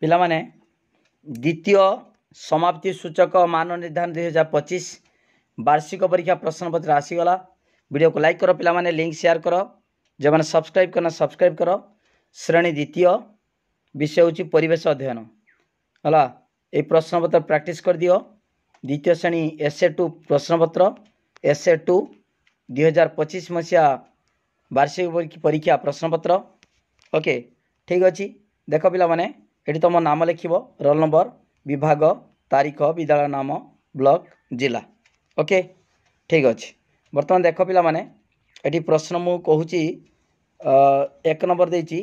पिला माने द्वितीय समाप्ति सूचक मान निर्धारण 2025 वार्षिक परीक्षा प्रश्न पत्र आसीगला। वीडियो को लाइक करो पिला माने, लिंक शेयर करो, जो मैंने सब्सक्राइब करना सब्सक्राइब करो। श्रेणी द्वितीय विषय हूँ परिवेश अध्ययन है। ये प्रश्न पत्र प्रैक्टिस कर दियो। द्वितीय श्रेणी एसए2 प्रश्न पत्र एसए2 2025 मसीहा वार्षिक परीक्षा प्रश्न पत्र। ओके ठीक अच्छे। देख पिला माने ये तुम नाम लिख, रोल नंबर, विभाग, तारीख, विद्यालय नाम, ब्लॉक, जिला। ओके ठीक अच्छे। बर्तमान देख पिला माने ये प्रश्न मु कहूँ 1 नंबर देती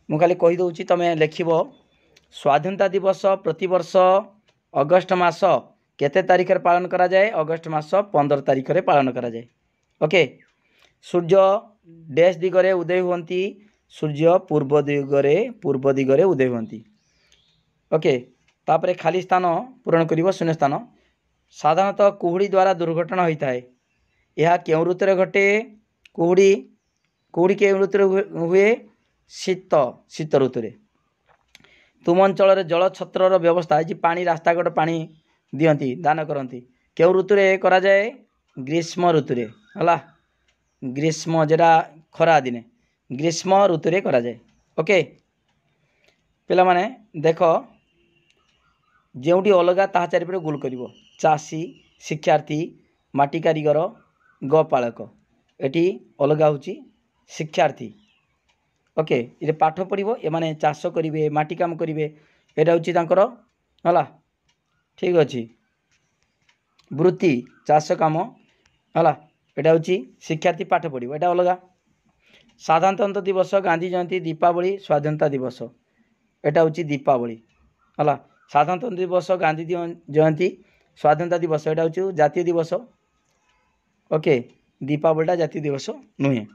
मु खाली कहीदे तुम लिख स्वाधीनता दिवस प्रति वर्ष अगस्ट मास केते तारीख रे पालन करा जाए? अगस्ट मास 15 तारीख रे पालन करा जाए। ओके सूर्य डैश दिगरे उदय हुंती, सूर्य पूर्व दिगरे उदय हुंती। ओके तापरे खाली स्थान पूरण करिवो शून्य स्थान। साधारणतः कुहुड़ी द्वारा दुर्घटना होता है। यह केउं ऋतुरे घटे? कुहुड़ी केउं ऋतुरे हुए? शीत ऋतुरे। तुम अंचल जल छत्रर व्यवस्था जी पानी रास्ताघाट पानी दियंती दान करती केउं ऋतुरे करा जाए? ग्रीष्म ऋतुरे हला। ग्रीष्म जेटा खरा दिने ग्रीष्म ऋतुरे करा जाए। ओके पिला माने देख जोटी अलगा ता चारिपटे गोल करिवो। चाषी, शिक्षार्थी, माटी कारीगर, गोपालक। एटी अलगा होची शिक्षार्थी। ओके ये पाठ पढ़िबो, ए माने चाष करिवे, माटी काम करिवे, एटा होची तांकर हला। ठीक अच्छे। वृत्ति चाष काम हला, एटा होची शिक्षार्थी पाठ पढ़िबो, एटा अलगा। साधारणतंत्र दिवस, गांधी जयंती, दीपावली, स्वाधीनता दिवस, एटा होची दीपावली हला। साधारणतंत्र दिवस, गांधी जयंती, स्वाधीनता दिवस, एटा होची जातीय दिवस। ओके दीपावलीटा जातीय दिवस नुहे।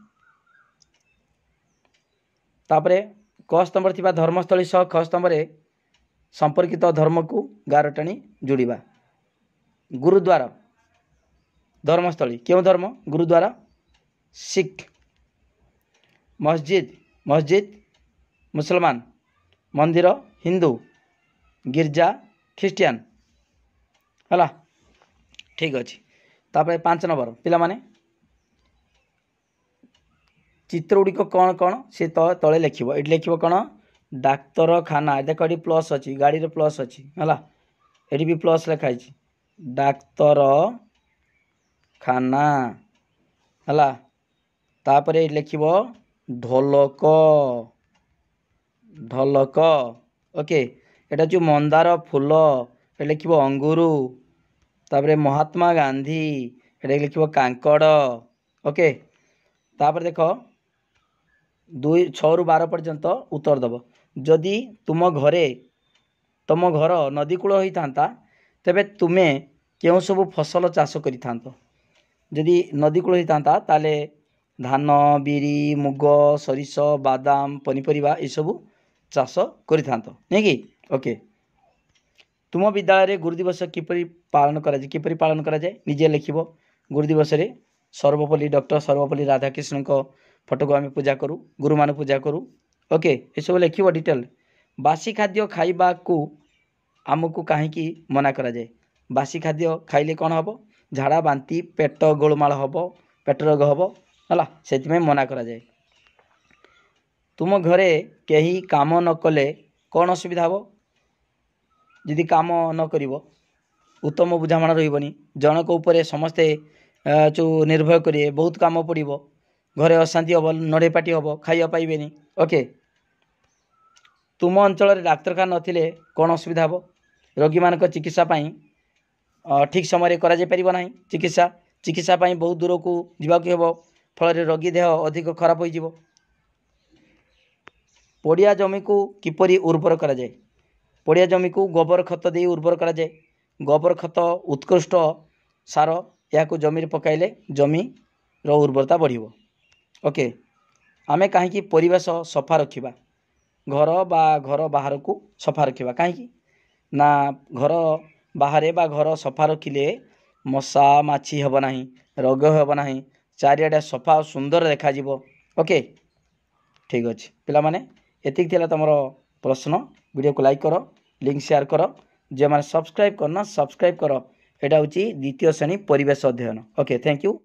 तापरे क स्तंभ थिबा धर्मस्थली सह ख स्तंभ संपर्कित धर्म को गार टाणी जोड़िबा। गुरुद्वार धर्मस्थली क्यों धर्म? गुरुद्वारा सिख, मस्जिद मुसलमान, मंदिर हिंदू, गिरजा ख्रिस्टियन हला। ठीक अच्छे। तापर 5 नंबर पिला माने चित्र गुड़िक कौन कौन से तले लिख। ये लिख कौन? डाक्तरखाना। देख ये प्लस अच्छी, गाड़ी रे प्लस अच्छी है, ये भी प्लस लिखाई डाक्तर खाना है। तापर लिख ढोलक ढोलक। ओके एटा जो मंदार फूल, ये लिख अंगूरू। तापर महात्मा गांधी, ये लिख कांकड़। ओके तापर देख 6 ରୁ 12 पर्यंत उत्तर दब। जदि तुम घर नदी कूल होता तेबे तुमे क्यों सब फसल चाष कर? जदि नदी कूल होता ताले धान, बिरी, मुग, सरिष, बादाम, पनीपरिया ये सब चाष कर नहीं कि? ओके तुम विद्यालय गुरु दिवस किपरि पालन करा जाए? निजे लिख। गुरु दिवस रे सर्वपल्ली डॉक्टर सर्वपल्ली राधाकृष्ण को फोटो को आम पूजा करूँ, गुरु मान पूजा करूँ। ओके ये सब लिख डिटेल। बासी खाद्य खाइबा को आमको कहीं मना करा जाए? बासी खाद्य खाइले कौन हम? झाड़ा बांती, पेट गोलमाल हम, पेट रोग हम है, से मना करा जाए। तुम घरे कहीं काम न कले कौन असुविधा हम? यदि काम न करिवो उत्तम बुझामणा रहिबनी। जनक उपरे समस्ते जो निर्भर करिए, बहुत काम पड़ो, घरे अशांति हम, नड़े पाटी हम, खाइया पाइबेनी। ओके तुम अंचल डाक्तरखाना नथिले कौन असुविधा हम? रोगी मान चिकित्सा ठीक समय करा जाय परिबो नाही। चिकित्सा बहुत दूर को जीवा को हेबो, फल रोगी देह अधिक खराब हो जिवो। पड़िया जमी को किपरि उर्वर करा जाय? पड़िया जमी को गोबर खत दे उर्वर करा जाय। गोबर खत उत्कृष्ट सार, या जमी पकाइले जमी उर्वरता बढ़िबो। ओके आमे कहीं परिवेश सफा रखिबा? घर बाहर को सफा रखिबा कहीं ना? घर बाहर बा घर सफा रखिले मशा माछी हेब नाही, रोग हेब नाही, चारिआडे सफा सुंदर देखा जिवो। ओके ठीक अच्छे पिला माने एतिक थिला तमरो प्रश्न वीडियो को लाइक कर लिंक शेयर कर जो मैंने सब्सक्राइब करना सब्सक्राइब कर। एटा हूँ द्वितीय श्रेणी परिवेश अध्ययन। Okay thank you.